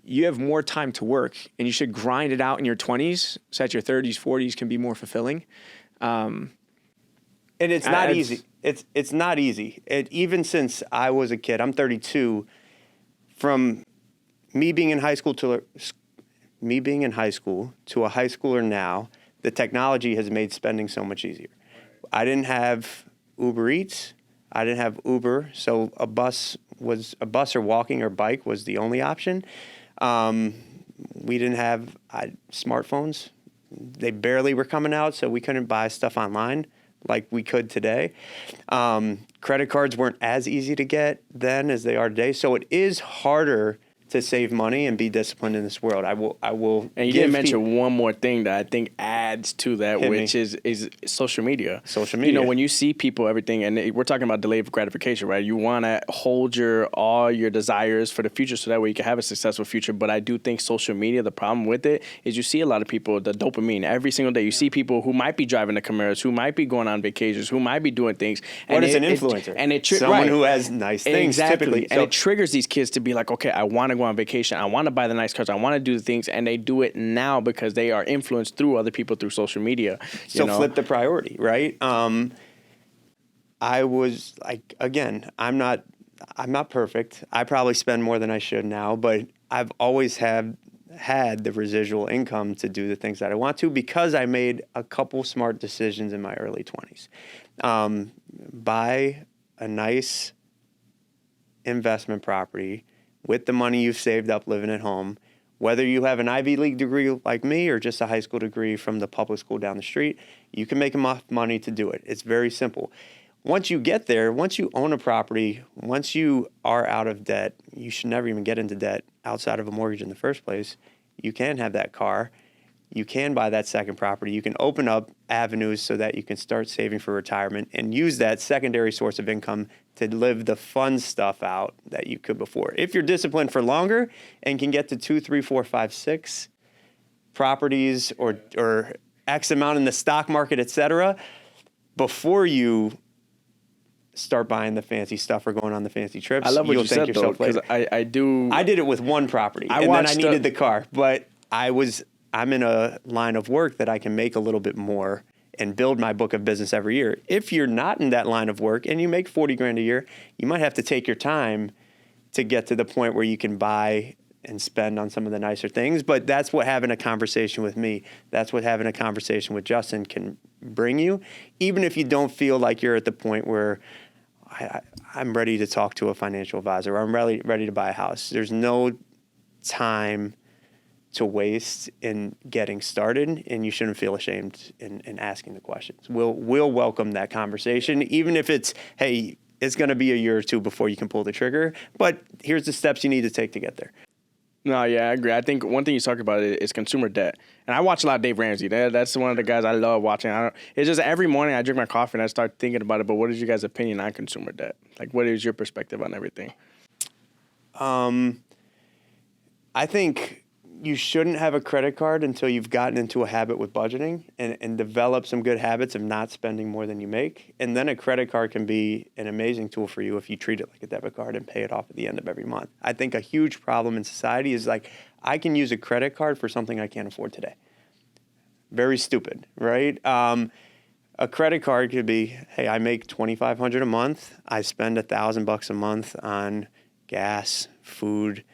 you have more time to work, and you should grind it out in your 20s so that your 30s, 40s can be more fulfilling. And it's not easy. It's not easy. Even since I was a kid, I'm 32. From me being in high school to a high schooler now, the technology has made spending so much easier. I didn't have Uber Eats. I didn't have Uber, so a bus or walking or bike was the only option. We didn't have smartphones. They barely were coming out, so we couldn't buy stuff online like we could today. Credit cards weren't as easy to get then as they are today. So it is harder to save money and be disciplined in this world. I will. And you didn't mention one more thing that I think adds to that, which is social media. Social media. You know, when you see people, everything, and we're talking about delayed gratification, right? You want to hold all your desires for the future so that way you can have a successful future. But I do think social media, the problem with it is you see a lot of people, the dopamine, every single day. You see people who might be driving the Camaros, who might be going on vacations, who might be doing things. What is an influencer? Someone who has nice things, typically. And it triggers these kids to be like, okay, I want to go on vacation. I want to buy the nice cars. I want to do the things. And they do it now because they are influenced through other people through social media. So flip the priority, right? I was like, again, I'm not perfect. I probably spend more than I should now, but I've always had the residual income to do the things that I want to because I made a couple smart decisions in my early 20s. Buy a nice investment property with the money you've saved up living at home, whether you have an Ivy League degree like me or just a high school degree from the public school down the street, you can make enough money to do it. It's very simple. Once you get there, once you own a property, once you are out of debt, you should never even get into debt outside of a mortgage in the first place. You can have that car. You can buy that second property. You can open up avenues so that you can start saving for retirement and use that secondary source of income to live the fun stuff out that you could before. If you're disciplined for longer and can get to 2, 3, 4, 5, 6 properties or X amount in the stock market, et cetera, before you start buying the fancy stuff or going on the fancy trips, I love what you said, though, because I did it with one property, and then I needed the car, but I'm in a line of work that I can make a little bit more and build my book of business every year. If you're not in that line of work and you make $40,000 a year, you might have to take your time to get to the point where you can buy and spend on some of the nicer things. But that's what having a conversation with me, that's what having a conversation with Justin can bring you. Even if you don't feel like you're at the point where I'm ready to talk to a financial advisor or I'm ready to buy a house. There's no time to waste in getting started, and you shouldn't feel ashamed in asking the questions. We'll welcome that conversation, even if it's, hey, it's going to be a year or two before you can pull the trigger, but here's the steps you need to take to get there. No, yeah, I agree. I think one thing you talk about is consumer debt. And I watch a lot of Dave Ramsey. That's one of the guys I love watching. It's just every morning I drink my coffee and I start thinking about it, but what is your guys' opinion on consumer debt? Like, what is your perspective on everything? I think you shouldn't have a credit card until you've gotten into a habit with budgeting and develop some good habits of not spending more than you make. And then a credit card can be an amazing tool for you if you treat it like a debit card and pay it off at the end of every month. I think a huge problem in society is like, I can use a credit card for something I can't afford today. Very stupid, right? A credit card could be, hey, I make $2,500 a month. I spend $1,000 a month on gas, food,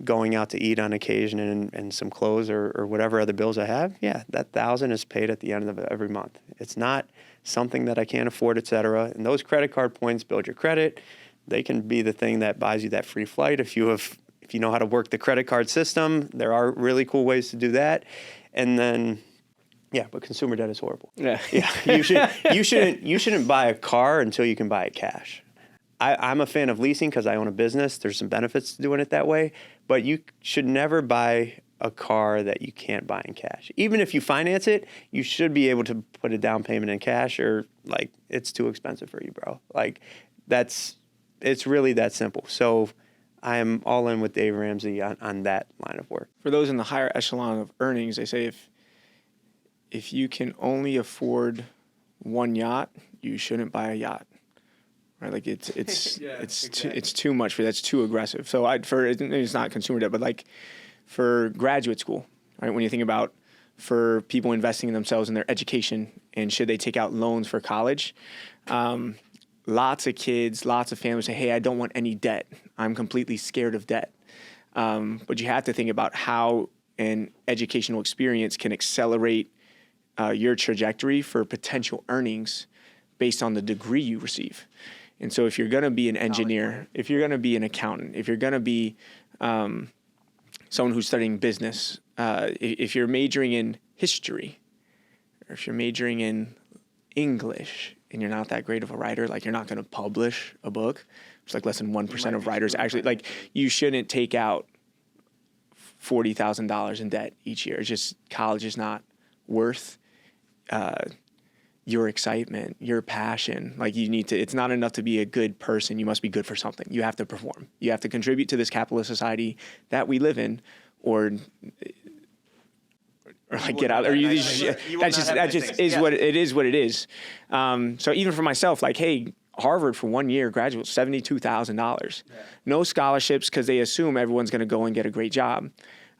going out to eat on occasion and some clothes or whatever other bills I have. Yeah, that $1,000 is paid at the end of every month. It's not something that I can't afford, et cetera. And those credit card points build your credit. They can be the thing that buys you that free flight. If you know how to work the credit card system, there are really cool ways to do that. And then, yeah, but consumer debt is horrible. Yeah. You shouldn't buy a car until you can buy it cash. I'm a fan of leasing because I own a business. There's some benefits to doing it that way, but you should never buy a car that you can't buy in cash. Even if you finance it, you should be able to put a down payment in cash, or like it's too expensive for you, bro. Like it's really that simple. So I am all in with Dave Ramsey on that line of work. For those in the higher echelon of earnings, they say if you can only afford one yacht, you shouldn't buy a yacht. Right, like it's it's too much for you. That's too aggressive. So it's not consumer debt, but like for graduate school, right? When you think about for people investing in themselves and their education, and should they take out loans for college, lots of kids, lots of families say, "Hey, I don't want any debt. I'm completely scared of debt." But you have to think about how an educational experience can accelerate your trajectory for potential earnings based on the degree you receive. And so if you're going to be an engineer, if you're going to be an accountant, if you're going to be someone who's studying business, if you're majoring in history, or if you're majoring in English and you're not that great of a writer, like you're not going to publish a book. It's like less than 1% of writers actually, like you shouldn't take out $40,000 in debt each year. It's just, college is not worth your excitement, your passion. Like you need to, it's not enough to be a good person. You must be good for something. You have to perform. You have to contribute to this capitalist society that we live in, or like get out, or that just is what it is, what it is. So even for myself, like, hey, Harvard for 1 year graduate, $72,000. No scholarships because they assume everyone's going to go and get a great job.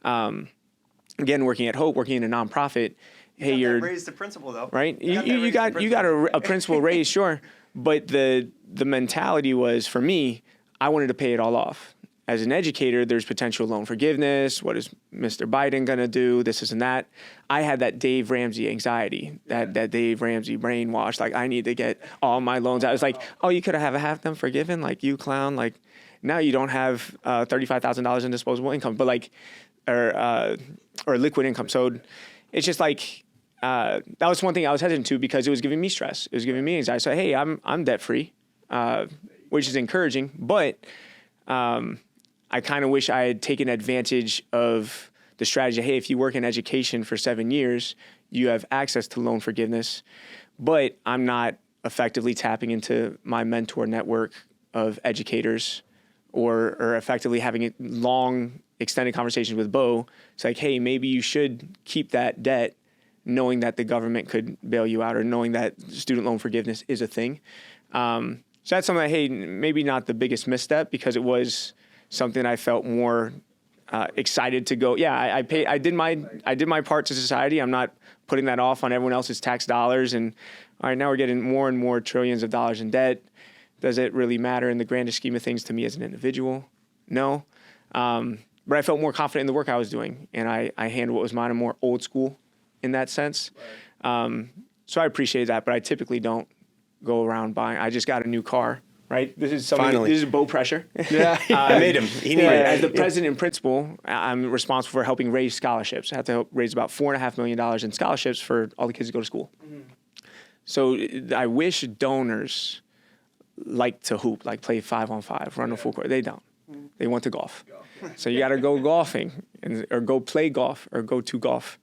Again, working at Hope, working in a nonprofit. Hey, you're raised the principal though, right? You got a principal raise, sure, but the mentality was, for me, I wanted to pay it all off. As an educator, there's potential loan forgiveness. What is Mr. Biden going to do? This and that. I had that Dave Ramsey anxiety, that Dave Ramsey brainwash. Like, I need to get all my loans out. I was like, oh, you could have half them forgiven? Like, you clown. Like, now you don't have $35,000 in disposable income, but like, or liquid income. So it's just like, that was one thing I was hesitant to because it was giving me stress. It was giving me anxiety. So, hey, I'm debt free, which is encouraging, but I kind of wish I had taken advantage of the strategy. Hey, if you work in education for 7 years, you have access to loan forgiveness, but I'm not effectively tapping into my mentor network of educators or effectively having long extended conversations with Bo. It's like, hey, maybe you should keep that debt knowing that the government could bail you out, or knowing that student loan forgiveness is a thing. So that's something that, hey, maybe not the biggest misstep, because it was something I felt more excited to go. Yeah, I did my part to society. I'm not putting that off on everyone else's tax dollars. And all right, now we're getting more and more trillions of dollars in debt. Does it really matter in the grander scheme of things to me as an individual? No. But I felt more confident in the work I was doing, and I handled what was mine. I'm more old school in that sense. Right. So I appreciate that, but I typically don't go around buying. I just got a new car, right? This is something. This is Bo pressure. Yeah, I made him. He needed it. As the president and principal, I'm responsible for helping raise scholarships. I have to help raise about $4.5 million in scholarships for all the kids to go to school. Mm-hmm. So I wish donors like to hoop, like play 5-on-5, run a full court. They don't. They want to golf. So you got to go golfing, or go play golf, or go to golf.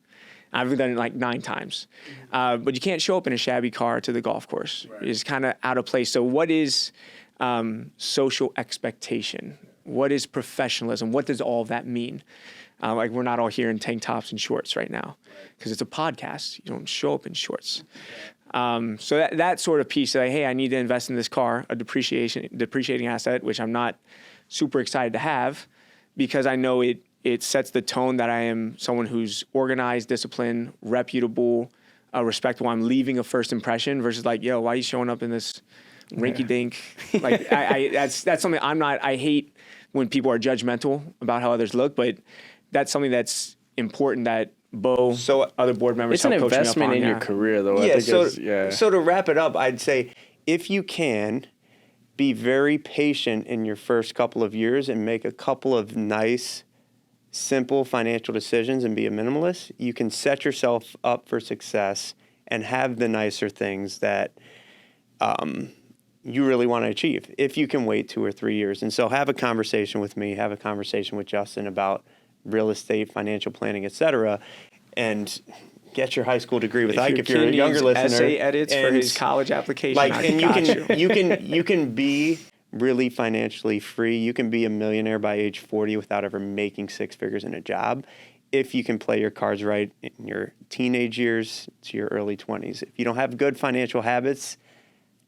I've done it like 9 times. But you can't show up in a shabby car to the golf course. Right. It's kind of out of place. So what is social expectation? What is professionalism? What does all of that mean? Like, we're not all here in tank tops and shorts right now, because it's a podcast. You don't show up in shorts. So that sort of piece, like, hey, I need to invest in this car, a depreciating asset, which I'm not super excited to have, because I know it sets the tone that I am someone who's organized, disciplined, reputable, respectable. I'm leaving a first impression versus like, yo, why are you showing up in this rinky dink? Like, that's something I'm not. I hate when people are judgmental about how others look, but that's something that's important that Bo, other board members, it's an investment in your career, though. Yeah. I think so to wrap it up, I'd say if you can be very patient in your first couple of years and make a couple of nice, simple financial decisions and be a minimalist, you can set yourself up for success and have the nicer things that you really want to achieve if you can wait 2 or 3 years. And so have a conversation with me, have a conversation with Justin about real estate, financial planning, etc., and get your high school degree with Ike your if you're a kid younger needs listener. essay edits for And, his college application, like, I and got you can be really financially free. You can be a millionaire by age 40 without ever making six figures in a job if you can play your cards right in your teenage years to your early 20s. If you don't have good financial habits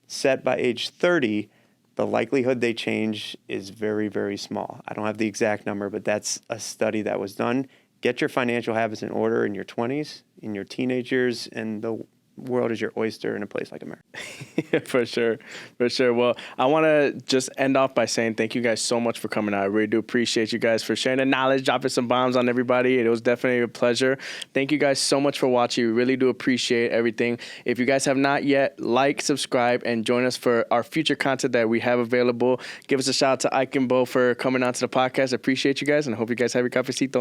set by age 30, the likelihood they change is very, very small. I don't have the exact number, but that's a study that was done. Get your financial habits in order in your 20s, in your teenage years, and the world is your oyster in a place like America. For sure. Well, I want to just end off by saying thank you guys so much for coming out. I really do appreciate you guys for sharing the knowledge, dropping some bombs on everybody. It was definitely a pleasure. Thank you guys so much for watching. We really do appreciate everything. If you guys have not yet, like, subscribe, and join us for our future content that we have available. Give us a shout out to Ike and Bo for coming on to the podcast. I appreciate you guys, and I hope you guys have your cafecito.